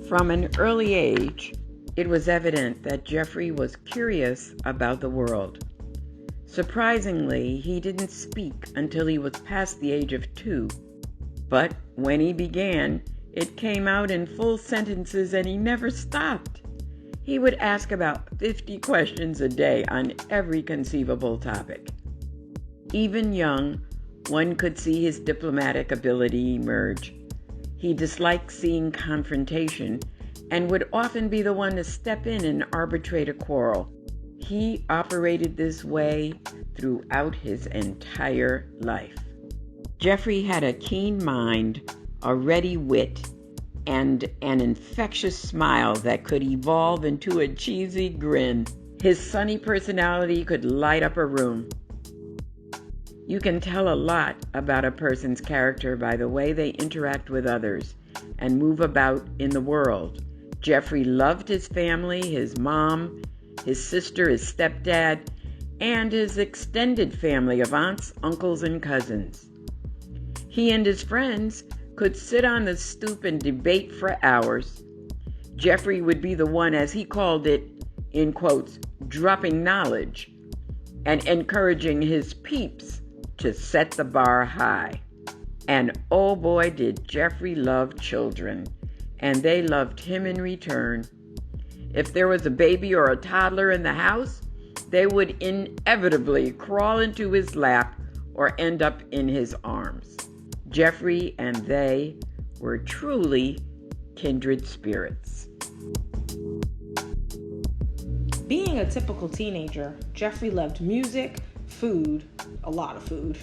From an early age, it was evident that Jeffrey was curious about the world. Surprisingly, he didn't speak until he was past the age of 2. But when he began, it came out in full sentences and he never stopped. He would ask about 50 questions a day on every conceivable topic. Even young, one could see his diplomatic ability emerge. He disliked seeing confrontation and would often be the one to step in and arbitrate a quarrel. He operated this way throughout his entire life. Jeffrey had a keen mind, a ready wit, and an infectious smile that could evolve into a cheesy grin. His sunny personality could light up a room. You can tell a lot about a person's character by the way they interact with others and move about in the world. Jeffrey loved his family, his mom, his sister, his stepdad, and his extended family of aunts, uncles, and cousins. He and his friends could sit on the stoop and debate for hours. Jeffrey would be the one, as he called it, in quotes, dropping knowledge and encouraging his peeps to set the bar high. And oh boy, did Jeffrey love children, and they loved him in return. If there was a baby or a toddler in the house, they would inevitably crawl into his lap or end up in his arms. Jeffrey and they were truly kindred spirits. Being a typical teenager, Jeffrey loved music, food, a lot of food,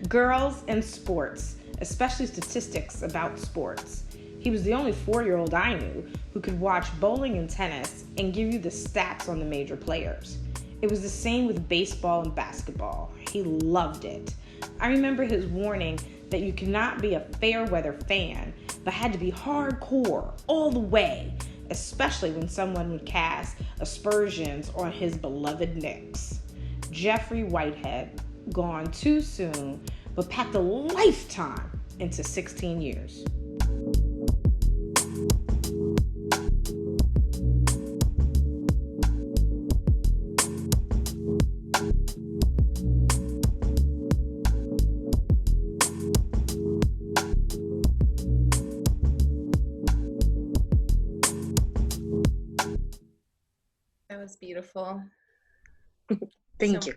girls, and sports, especially statistics about sports. He was the only 4-year-old I knew who could watch bowling and tennis and give you the stats on the major players. It was the same with baseball and basketball. He loved it. I remember his warning that you cannot be a fair weather fan, but had to be hardcore all the way, especially when someone would cast aspersions on his beloved Knicks. Jeffrey Whitehead, gone too soon, but packed a lifetime into 16 years. That was beautiful. Thank you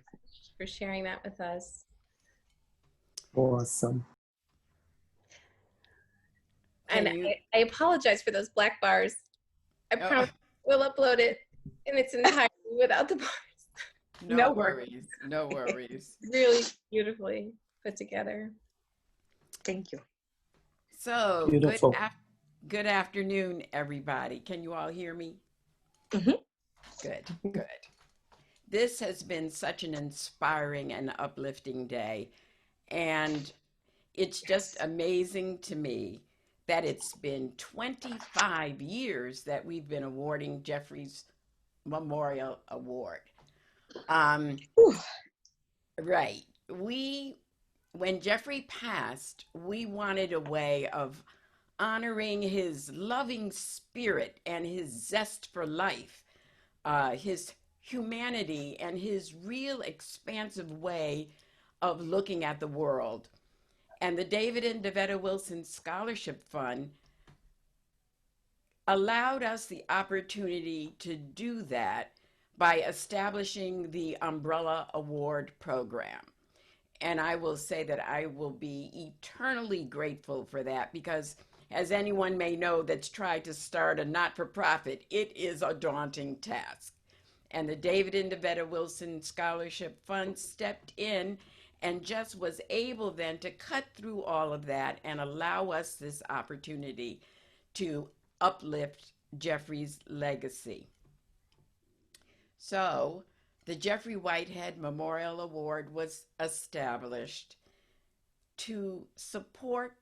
for sharing that with us. Awesome. And I apologize for those black bars. I promise we'll upload it in its entirety without the bars. No worries. No worries. Really beautifully put together. Thank you. So, good afternoon, everybody. Can you all hear me? Mm-hmm. Good. This has been such an inspiring and uplifting day. And it's just amazing to me that it's been 25 years that we've been awarding Jeffrey's Memorial Award. Right. When Jeffrey passed, we wanted a way of honoring his loving spirit and his zest for life, his humanity, and his real expansive way of looking at the world. And the David and Dovetta Wilson Scholarship Fund allowed us the opportunity to do that by establishing the Umbrella Award program. And I will say that I will be eternally grateful for that, because as anyone may know that's tried to start a not-for-profit, it is a daunting task. And the David and Dovetta Wilson Scholarship Fund stepped in and just was able then to cut through all of that and allow us this opportunity to uplift Jeffrey's legacy. So the Jeffrey Whitehead Memorial Award was established to support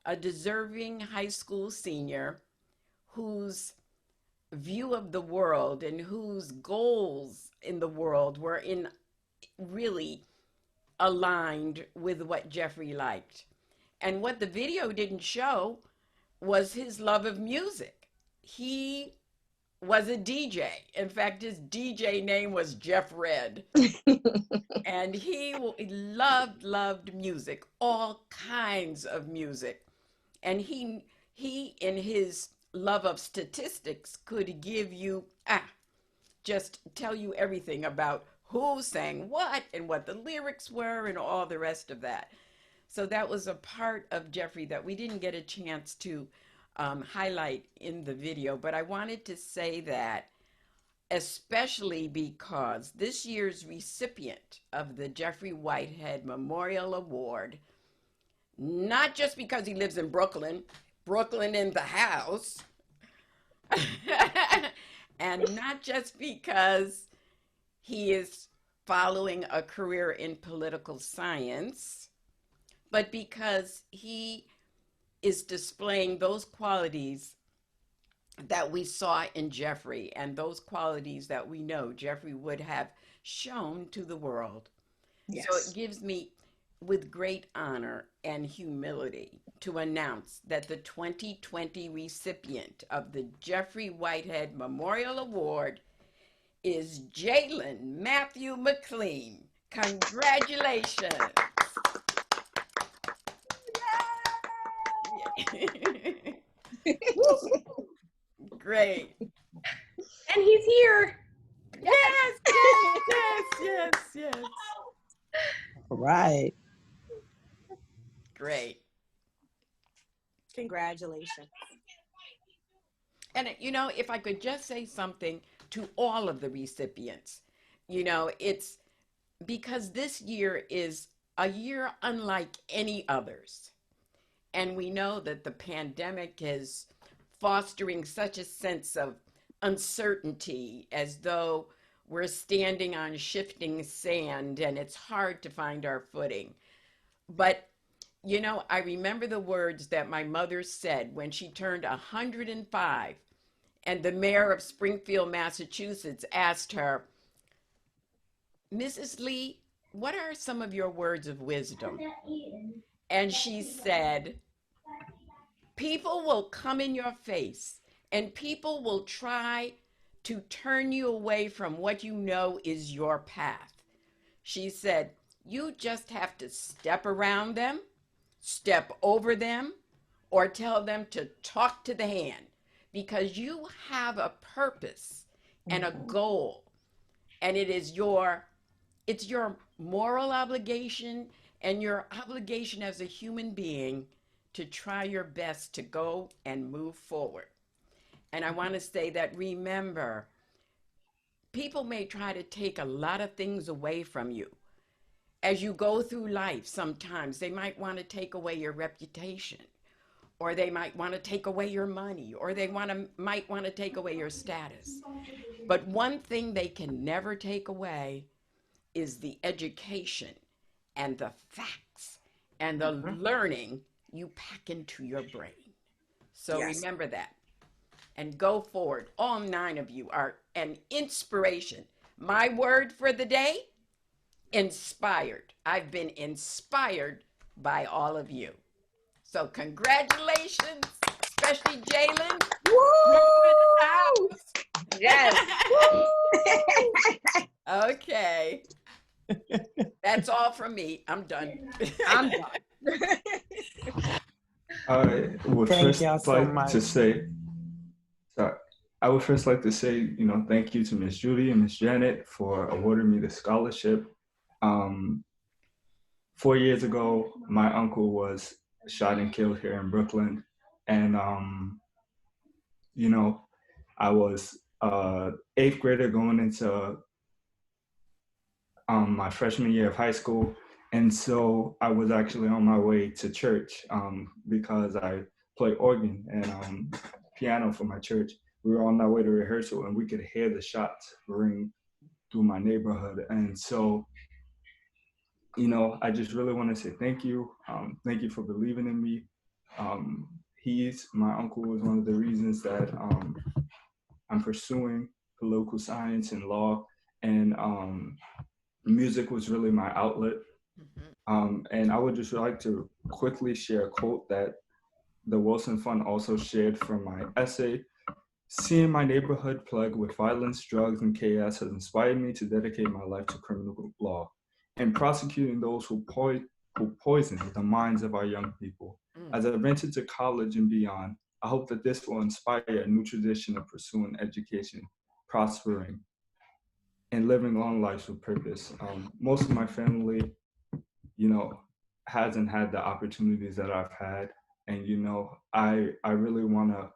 a deserving high school senior whose view of the world and whose goals in the world were in really aligned with what Jeffrey liked. And what the video didn't show was his love of music. He was a DJ. In fact, his DJ name was Jeff Red. And he loved music, all kinds of music. And he in his love of statistics could give you, just tell you everything about who sang what and what the lyrics were and all the rest of that. So that was a part of Jeffrey that we didn't get a chance to highlight in the video, but I wanted to say that especially because this year's recipient of the Jeffrey Whitehead Memorial Award, not just because he lives in Brooklyn in the house, and not just because he is following a career in political science, but because he is displaying those qualities that we saw in Jeffrey and those qualities that we know Jeffrey would have shown to the world. Yes. So it gives me, with great honor and humility, to announce that the 2020 recipient of the Jeffrey Whitehead Memorial Award is Jay-Len Matthew McLean. Congratulations. Great. And he's here. Yes. All right. Great. Congratulations. And, if I could just say something to all of the recipients, it's because this year is a year unlike any others. And we know that the pandemic is fostering such a sense of uncertainty, as though we're standing on shifting sand and it's hard to find our footing. But, I remember the words that my mother said when she turned 105, and the mayor of Springfield, Massachusetts asked her, "Mrs. Lee, what are some of your words of wisdom?" And she said, "People will come in your face and people will try to turn you away from what you know is your path." She said, "You just have to step around them, step over them, or tell them to talk to the hand, because you have a purpose and a goal, and it's your moral obligation and your obligation as a human being to try your best to go and move forward." And I want to say that, remember, people may try to take a lot of things away from you. As you go through life, sometimes they might want to take away your reputation, or they might want to take away your money, or they might want to take away your status. But one thing they can never take away is the education and the facts and the learning you pack into your brain. So remember that and go forward. All 9 of you are an inspiration. My word for the day: inspired. I've been inspired by all of you. So congratulations, especially Jay-Len. Woo! Yes. Okay. That's all from me. I'm done. I'm done. I would first like to say, thank you to Miss Judy and Miss Janet for awarding me the scholarship. 4 years ago, my uncle was shot and killed here in Brooklyn. And, I was 8th grader going into my freshman year of high school. And so I was actually on my way to church because I play organ and piano for my church. We were on our way to rehearsal and we could hear the shots ring through my neighborhood. And so, I just really want to say thank you. Thank you for believing in me. My uncle was one of the reasons that I'm pursuing political science and law, and music was really my outlet And I would just like to quickly share a quote that the Wilson Fund also shared from my essay. Seeing my neighborhood plagued with violence, drugs, and chaos has inspired me to dedicate my life to criminal law and prosecuting those who poison the minds of our young people. As I've entered to college and beyond, I hope that this will inspire a new tradition of pursuing education, prospering, and living long lives with purpose. Most of my family, hasn't had the opportunities that I've had. And, I really want to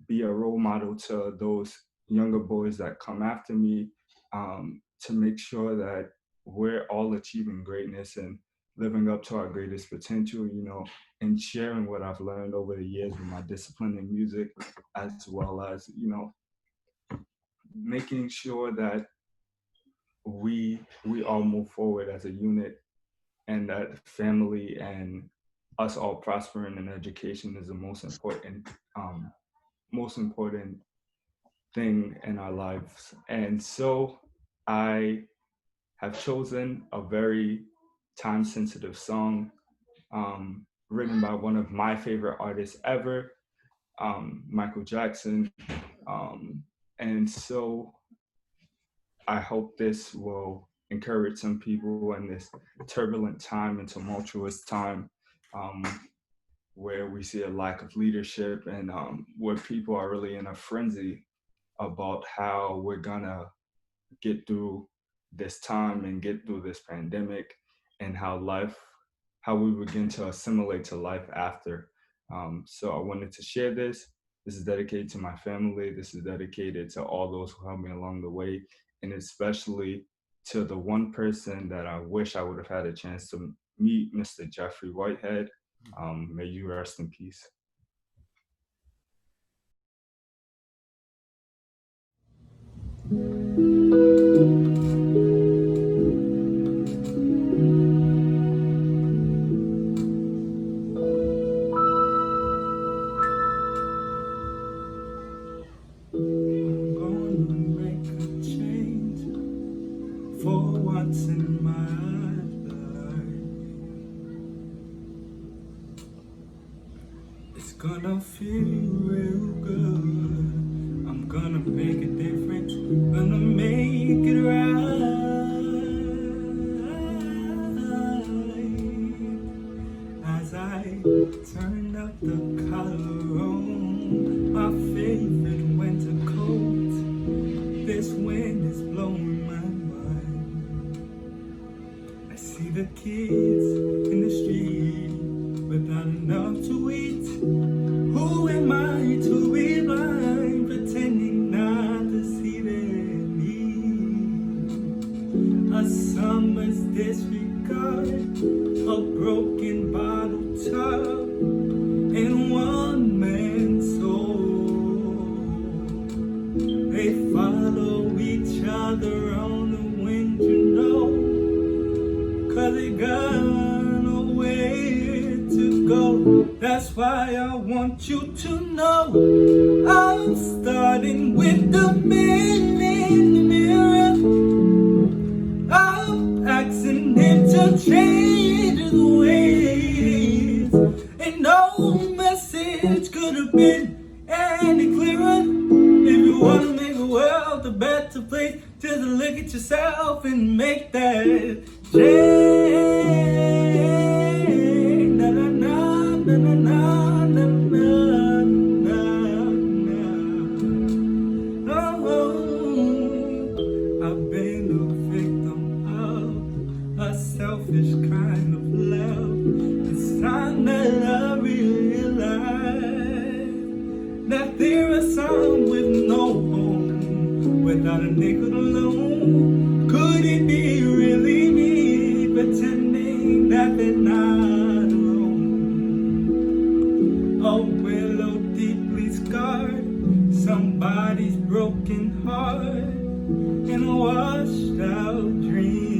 be a role model to those younger boys that come after me, to make sure that we're all achieving greatness and living up to our greatest potential, and sharing what I've learned over the years with my discipline in music, as well as, making sure that we all move forward as a unit, and that family and us all prospering in education is the most important thing in our lives. And so I have chosen a very time-sensitive song, written by one of my favorite artists ever, Michael Jackson. And so I hope this will encourage some people in this turbulent time and tumultuous time, where we see a lack of leadership, and where people are really in a frenzy about how we're gonna get through this time and get through this pandemic, and how we begin to assimilate to life after. So I wanted to share this. This is dedicated to my family. This is dedicated to all those who helped me along the way, and especially to the one person that I wish I would have had a chance to meet, Mr. Jeffrey Whitehead. May you rest in peace. Gonna feel real good. I'm gonna make a difference. Gonna make it right. As I turn up the collar on my favorite winter coat, this wind is blowing my mind. I see the kids in the street without enough to eat. Who am I to be blind, pretending not to see their need? A summer's disregard, a broken bottle top, and one man's soul. They follow each other on the wind, 'cause they got nowhere to go. That's why I want you to know I'm starting with the man in the mirror. I'm asking him to change his ways, and no message could have been any clearer. If you want to make the world a better place, just look at yourself and make that change. Na, na, na, na, na, na, na. Oh, I've been a victim of a selfish kind of love. It's time that I realize that there are some with no home, without a nickel alone. Could it be really me, pretending that they're not? A willow deeply scarred, somebody's broken heart, and a washed out dream.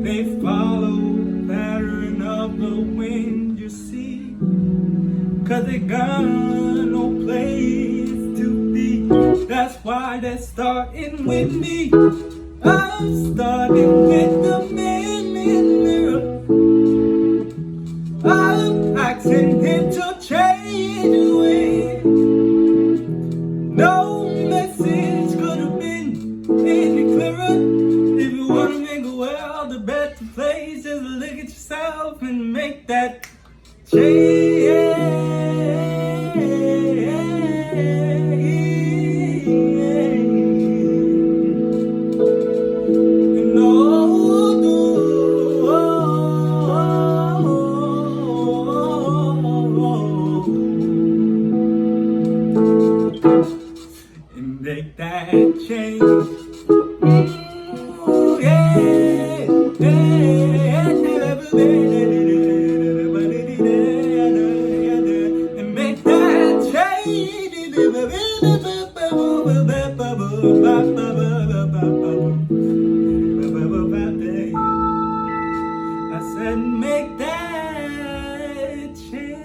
They follow the pattern of the wind, you see, 'cause they got no place to be. That's why they're starting with me. I'm starting with the man face, just look at yourself and make that change. And make that change. Ooh, yeah, and make that change. I said, make that change.